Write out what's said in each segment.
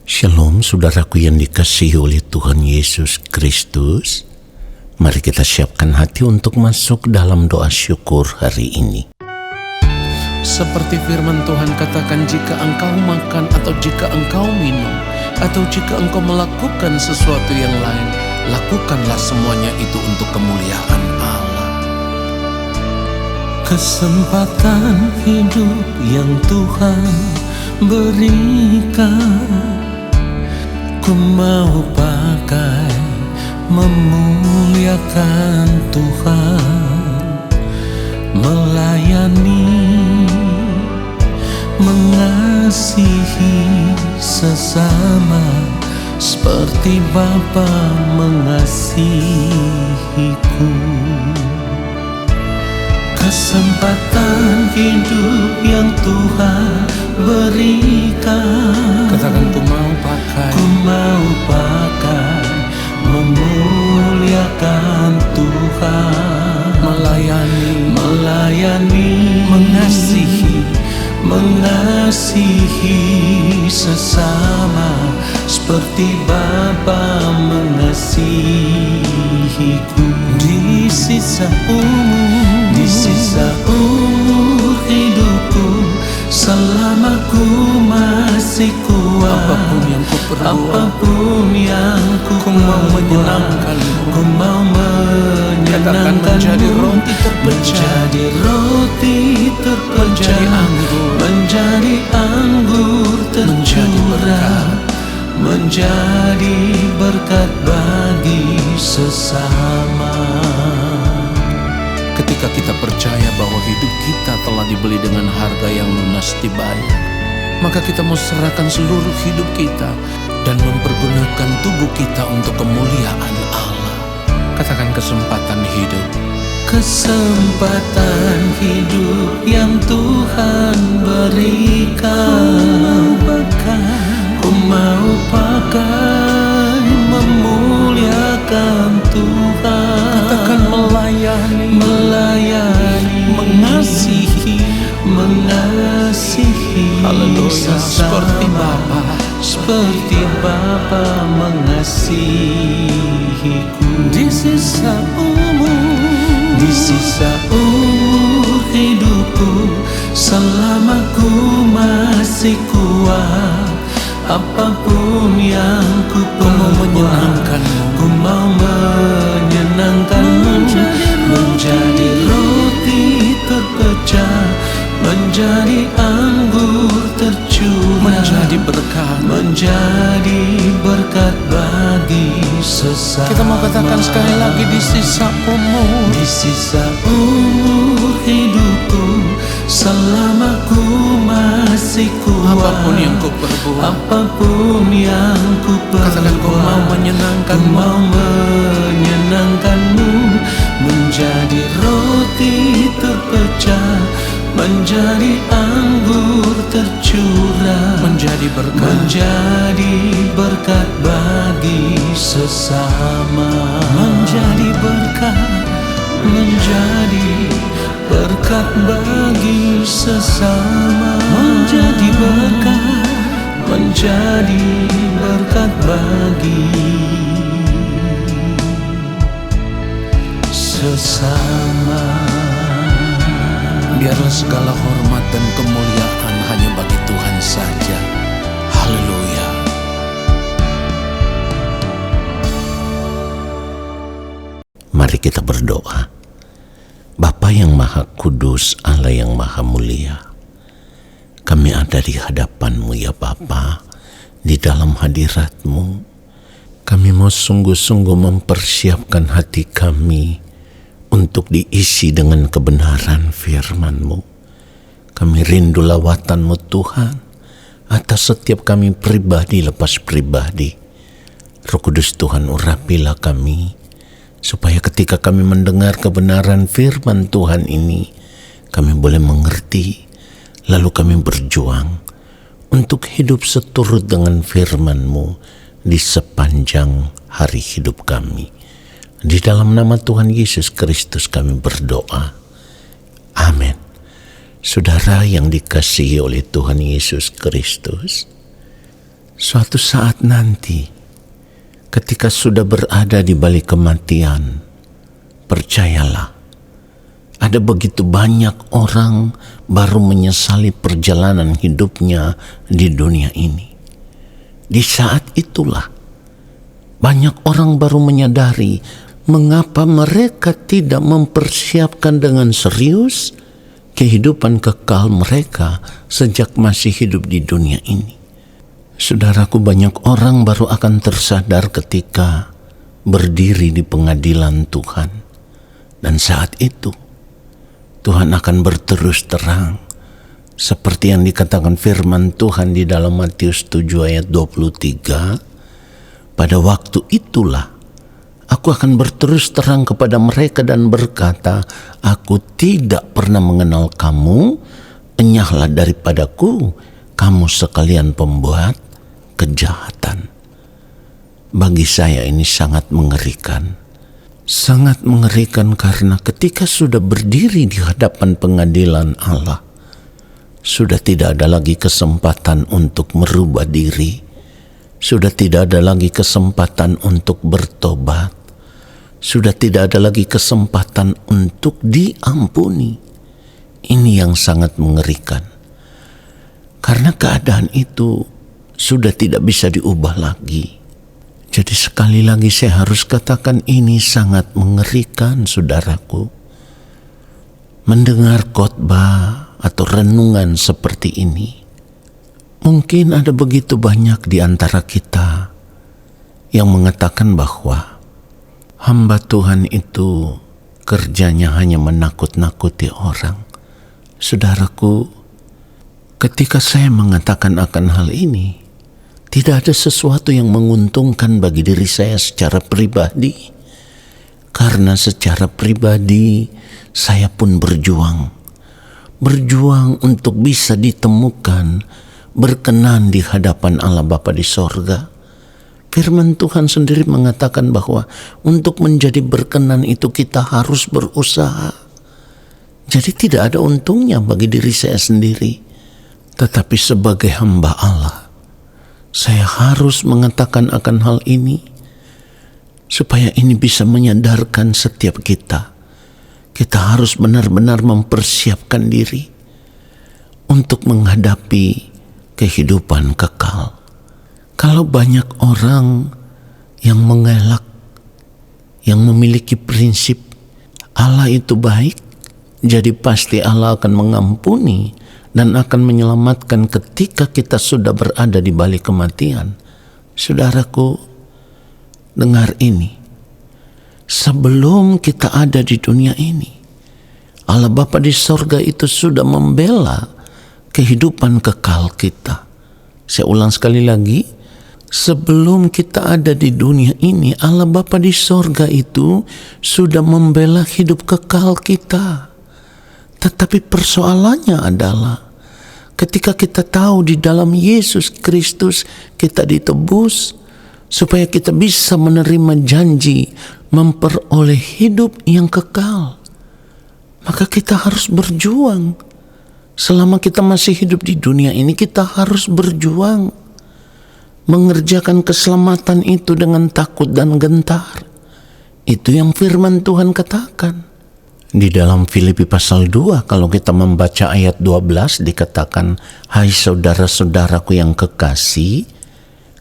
Shalom saudaraku yang dikasihi oleh Tuhan Yesus Kristus. Mari kita siapkan hati untuk masuk dalam doa syukur hari ini. Seperti firman Tuhan katakan, jika engkau makan atau jika engkau minum atau jika engkau melakukan sesuatu yang lain, lakukanlah semuanya itu untuk kemuliaan Allah. Kesempatan hidup yang Tuhan berikan, ku mau pakai memuliakan Tuhan, melayani, mengasihi sesama seperti Bapa mengasihiku. Kesempatan hidup yang Tuhan berikan, Katakan, ku mau pakai, ku mau pakai memuliakan Tuhan, melayani, mengasihi sesama seperti Bapa mengasihiku. Di sisa umur hidupku, selama ku masih kuat, apapun yang ku perbuat, apapun yang ku mau menyenangkanmu, ku mau menyenangkanmu, menjadi roti terpecah, menjadi anggur tercurah, menjadi berkat bagi sesama. Ketika kita percaya bahwa hidup kita telah dibeli dengan harga yang lunas dibayar, maka kita mau serahkan seluruh hidup kita dan mempergunakan tubuh kita untuk kemuliaan Allah. Katakan, kesempatan hidup. Kesempatan hidup yang Tuhan berikan, ku mau pakai memuliakan Tuhan. Katakan, melayani, mengasihi, haleluya, seperti Bapa mengasihiku. Di sisa umur hidupku, selama ku masih kuat, apapun yang ku perbuat, ku mau menyenangkanmu, menjadi roti terpecah, menjadi anggur tercurah, menjadi berkat bagi sesama. Kita mau katakan sekali lagi, di sisa umur hidupku, selama ku masih kuat, apapun yang ku perbuat, katakan, ku mau menyenangkanmu, menjadi roti terpecah, menjadi anggur tercurah, menjadi berkat bagi sesama, menjadi berkat bagi sesama, menjadi berkat bagi sesama. Biarlah segala hormat dan kemuliaan hanya bagi Tuhan saja. Haleluya. Mari kita berdoa. Bapa yang Maha Kudus, Allah yang Maha Mulia, kami ada di hadapan-Mu ya Bapa, di dalam hadirat-Mu. Kami mau sungguh-sungguh mempersiapkan hati kami untuk diisi dengan kebenaran firman-Mu. Kami rindu lawatan-Mu Tuhan atas setiap kami pribadi lepas pribadi. Roh Kudus Tuhan, urapilah kami, supaya ketika kami mendengar kebenaran firman Tuhan ini, kami boleh mengerti, lalu kami berjuang untuk hidup seturut dengan firman-Mu di sepanjang hari hidup kami. Di dalam nama Tuhan Yesus Kristus kami berdoa. Amin. Saudara yang dikasihi oleh Tuhan Yesus Kristus, Suatu saat nanti, ketika sudah berada di balik kematian, percayalah, ada begitu banyak orang baru menyesali perjalanan hidupnya di dunia ini. Di saat itulah, banyak orang baru menyadari mengapa mereka tidak mempersiapkan dengan serius kehidupan kekal mereka sejak masih hidup di dunia ini. Saudaraku, banyak orang baru akan tersadar ketika berdiri di pengadilan Tuhan. Dan saat itu, Tuhan akan berterus terang. Seperti yang dikatakan firman Tuhan di dalam Matius 7 ayat 23. Pada waktu itulah, aku akan berterus terang kepada mereka dan berkata, aku tidak pernah mengenal kamu, enyahlah daripadaku, kamu sekalian pembuat kejahatan. Bagi saya ini sangat mengerikan. Sangat mengerikan karena ketika sudah berdiri di hadapan pengadilan Allah, sudah tidak ada lagi kesempatan untuk merubah diri. Sudah tidak ada lagi kesempatan untuk bertobat. Sudah tidak ada lagi kesempatan untuk diampuni. Ini yang sangat mengerikan. Karena keadaan itu sudah tidak bisa diubah lagi. Jadi sekali lagi saya harus katakan ini sangat mengerikan, saudaraku. Mendengar khotbah atau renungan seperti ini, mungkin ada begitu banyak di antara kita yang mengatakan bahwa hamba Tuhan itu kerjanya hanya menakut-nakuti orang. Saudaraku, ketika saya mengatakan akan hal ini, tidak ada sesuatu yang menguntungkan bagi diri saya secara pribadi. Karena secara pribadi saya pun berjuang untuk bisa ditemukan berkenan di hadapan Allah Bapa di sorga. Firman Tuhan sendiri mengatakan bahwa untuk menjadi berkenan itu kita harus berusaha. Jadi tidak ada untungnya bagi diri saya sendiri. Tetapi sebagai hamba Allah, saya harus mengatakan akan hal ini supaya ini bisa menyadarkan setiap kita. Kita harus benar-benar mempersiapkan diri untuk menghadapi kehidupan kekal. Kalau banyak orang yang mengelak, yang memiliki prinsip Allah itu baik, jadi pasti Allah akan mengampuni dan akan menyelamatkan ketika kita sudah berada di balik kematian. Saudaraku, dengar ini. Sebelum kita ada di dunia ini, Allah Bapa di sorga itu sudah membela kehidupan kekal kita. Saya ulang sekali lagi, sebelum kita ada di dunia ini, Allah Bapa di sorga itu sudah membela hidup kekal kita. Tetapi persoalannya adalah ketika kita tahu di dalam Yesus Kristus kita ditebus supaya kita bisa menerima janji memperoleh hidup yang kekal, maka kita harus berjuang. Selama kita masih hidup di dunia ini, kita harus berjuang mengerjakan keselamatan itu dengan takut dan gentar. Itu yang firman Tuhan katakan. Di dalam Filipi pasal 2, kalau kita membaca ayat 12 dikatakan, hai saudara-saudaraku yang kekasih,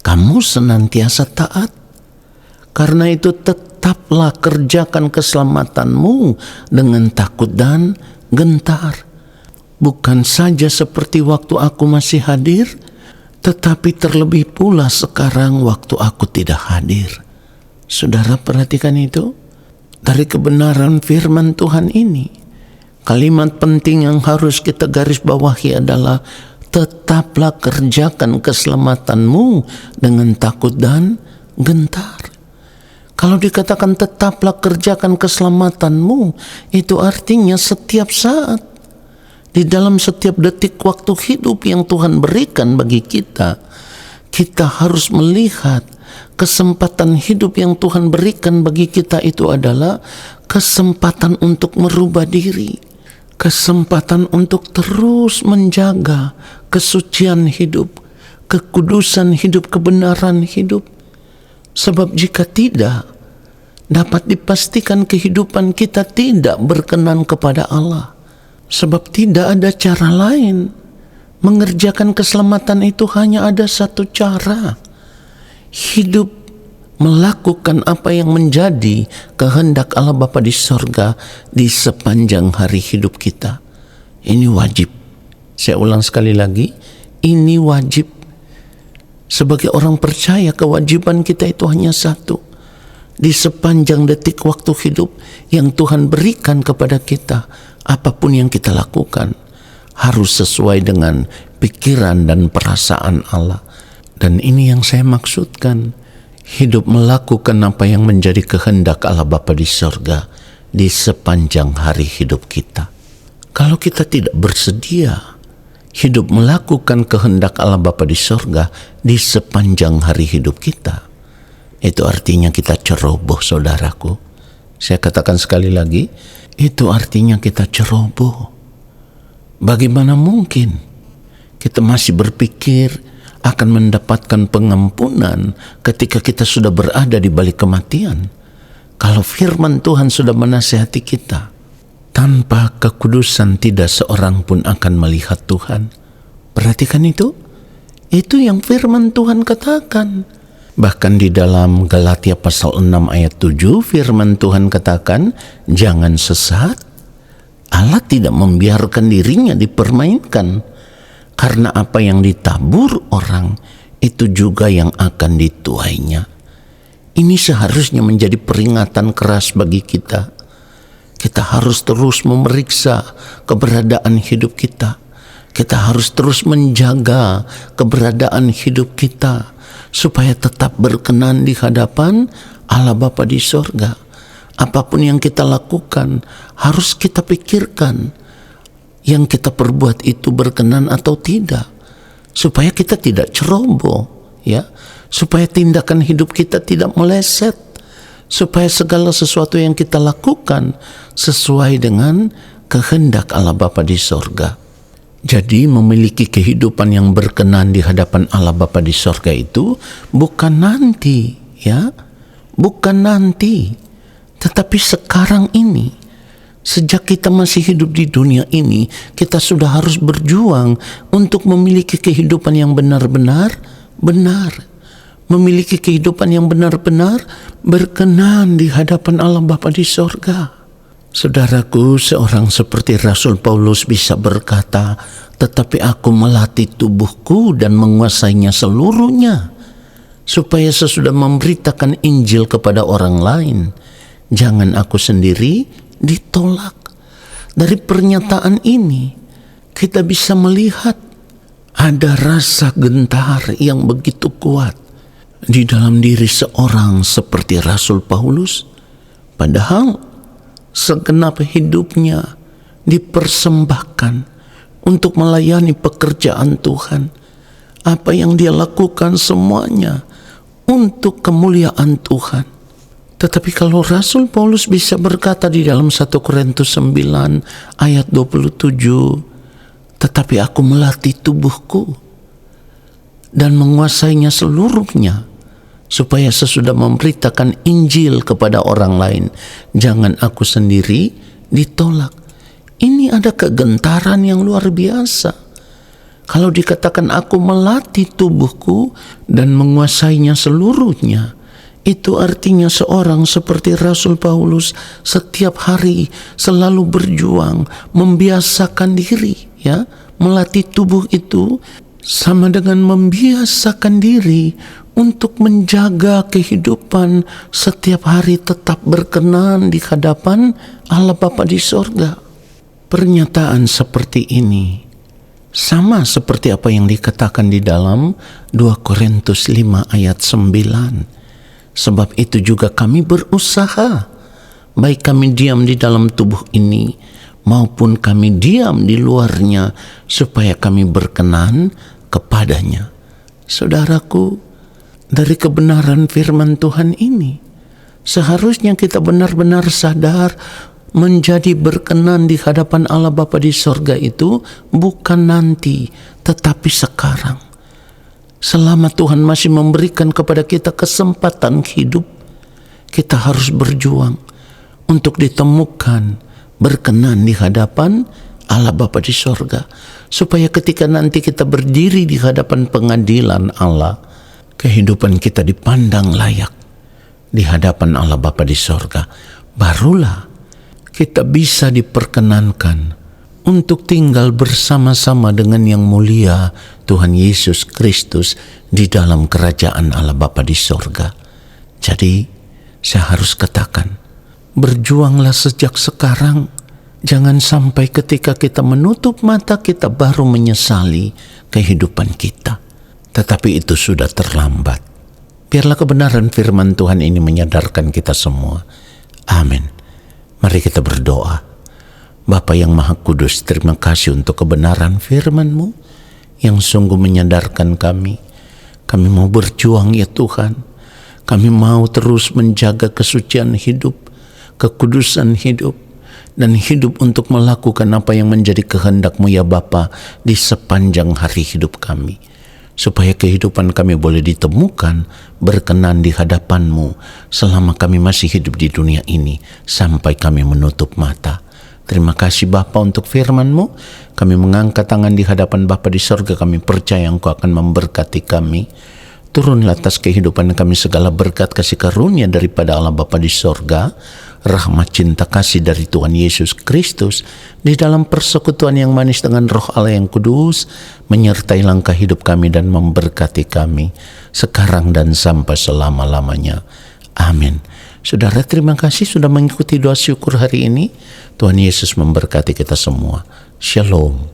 kamu senantiasa taat. Karena itu tetaplah kerjakan keselamatanmu dengan takut dan gentar. Bukan saja seperti waktu aku masih hadir, tetapi terlebih pula sekarang waktu aku tidak hadir. Saudara perhatikan itu. Dari kebenaran firman Tuhan ini, kalimat penting yang harus kita garis bawahi adalah tetaplah kerjakan keselamatanmu dengan takut dan gentar. Kalau dikatakan tetaplah kerjakan keselamatanmu, itu artinya setiap saat, di dalam setiap detik waktu hidup yang Tuhan berikan bagi kita, kita harus melihat kesempatan hidup yang Tuhan berikan bagi kita itu adalah kesempatan untuk merubah diri, kesempatan untuk terus menjaga kesucian hidup, kekudusan hidup, kebenaran hidup. Sebab jika tidak, dapat dipastikan kehidupan kita tidak berkenan kepada Allah. Sebab tidak ada cara lain. Mengerjakan keselamatan itu hanya ada satu cara. Hidup melakukan apa yang menjadi kehendak Allah Bapa di sorga di sepanjang hari hidup kita. Ini wajib. Saya ulang sekali lagi, ini wajib. Sebagai orang percaya, kewajiban kita itu hanya satu. Di sepanjang detik waktu hidup yang Tuhan berikan kepada kita, apapun yang kita lakukan harus sesuai dengan pikiran dan perasaan Allah. Dan ini yang saya maksudkan, hidup melakukan apa yang menjadi kehendak Allah Bapa di sorga di sepanjang hari hidup kita. Kalau kita tidak bersedia hidup melakukan kehendak Allah Bapa di sorga di sepanjang hari hidup kita, itu artinya kita ceroboh, saudaraku. Saya katakan sekali lagi, itu artinya kita ceroboh. Bagaimana mungkin kita masih berpikir akan mendapatkan pengampunan ketika kita sudah berada di balik kematian? Kalau firman Tuhan sudah menasihati kita, tanpa kekudusan tidak seorang pun akan melihat Tuhan. Perhatikan itu yang firman Tuhan katakan. Bahkan di dalam Galatia pasal 6 ayat 7 firman Tuhan katakan, jangan sesat. Allah tidak membiarkan dirinya dipermainkan. Karena apa yang ditabur orang, itu juga yang akan dituainya. Ini seharusnya menjadi peringatan keras bagi kita. Kita harus terus memeriksa keberadaan hidup kita. Kita harus terus menjaga keberadaan hidup kita supaya tetap berkenan di hadapan Allah Bapa di sorga. Apapun yang kita lakukan harus kita pikirkan, yang kita perbuat itu berkenan atau tidak, supaya kita tidak ceroboh, ya, supaya tindakan hidup kita tidak meleset, supaya segala sesuatu yang kita lakukan sesuai dengan kehendak Allah Bapa di sorga. Jadi memiliki kehidupan yang berkenan di hadapan Allah Bapa di sorga itu bukan nanti, ya, bukan nanti, tetapi sekarang ini. Sejak kita masih hidup di dunia ini, kita sudah harus berjuang untuk memiliki kehidupan yang benar-benar benar. Memiliki kehidupan yang benar-benar berkenan di hadapan Allah Bapa di sorga. Saudaraku, seorang seperti Rasul Paulus bisa berkata, tetapi aku melatih tubuhku dan menguasainya seluruhnya, supaya sesudah memberitakan Injil kepada orang lain, jangan aku sendiri ditolak. Dari pernyataan ini kita bisa melihat ada rasa gentar yang begitu kuat di dalam diri seorang seperti Rasul Paulus, padahal segenap hidupnya dipersembahkan untuk melayani pekerjaan Tuhan. Apa yang dia lakukan semuanya untuk kemuliaan Tuhan. Tetapi kalau Rasul Paulus bisa berkata di dalam 1 Korintus 9 ayat 27, tetapi aku melatih tubuhku dan menguasainya seluruhnya, supaya sesudah memberitakan Injil kepada orang lain, jangan aku sendiri ditolak. Ini ada kegentaran yang luar biasa. Kalau dikatakan aku melatih tubuhku dan menguasainya seluruhnya, itu artinya seorang seperti Rasul Paulus setiap hari selalu berjuang, membiasakan diri, ya. Melatih tubuh itu sama dengan membiasakan diri untuk menjaga kehidupan setiap hari tetap berkenan di hadapan Allah Bapa di sorga. Pernyataan seperti ini sama seperti apa yang dikatakan di dalam 2 Korintus 5 ayat 9. Sebab itu juga kami berusaha, baik kami diam di dalam tubuh ini maupun kami diam di luarnya, supaya kami berkenan kepadanya. Saudaraku, dari kebenaran firman Tuhan ini, seharusnya kita benar-benar sadar menjadi berkenan di hadapan Allah Bapa di sorga itu bukan nanti, tetapi sekarang. Selama Tuhan masih memberikan kepada kita kesempatan hidup, kita harus berjuang untuk ditemukan berkenan di hadapan Allah Bapa di sorga, supaya ketika nanti kita berdiri di hadapan pengadilan Allah, kehidupan kita dipandang layak di hadapan Allah Bapa di sorga. Barulah kita bisa diperkenankan untuk tinggal bersama-sama dengan yang mulia Tuhan Yesus Kristus di dalam kerajaan Allah Bapa di sorga. Jadi saya harus katakan, berjuanglah sejak sekarang. Jangan sampai ketika kita menutup mata kita baru menyesali kehidupan kita. Tetapi itu sudah terlambat. Biarlah kebenaran firman Tuhan ini menyadarkan kita semua. Amin. Mari kita berdoa. Bapa yang Maha Kudus, terima kasih untuk kebenaran firman-Mu yang sungguh menyadarkan kami. Kami mau berjuang ya Tuhan. Kami mau terus menjaga kesucian hidup, kekudusan hidup, dan hidup untuk melakukan apa yang menjadi kehendak-Mu ya Bapa di sepanjang hari hidup kami. Supaya kehidupan kami boleh ditemukan berkenan di hadapan-Mu selama kami masih hidup di dunia ini sampai kami menutup mata. Terima kasih Bapa untuk firman-Mu. Kami mengangkat tangan di hadapan Bapa di sorga. Kami percaya Engkau akan memberkati kami. Turunlah atas kehidupan kami segala berkat kasih karunia daripada Allah Bapa di sorga, rahmat cinta kasih dari Tuhan Yesus Kristus, di dalam persekutuan yang manis dengan Roh Allah yang kudus, menyertai langkah hidup kami dan memberkati kami, sekarang dan sampai selama-lamanya. Amin. Saudara, terima kasih sudah mengikuti doa syukur hari ini. Tuhan Yesus memberkati kita semua. Shalom.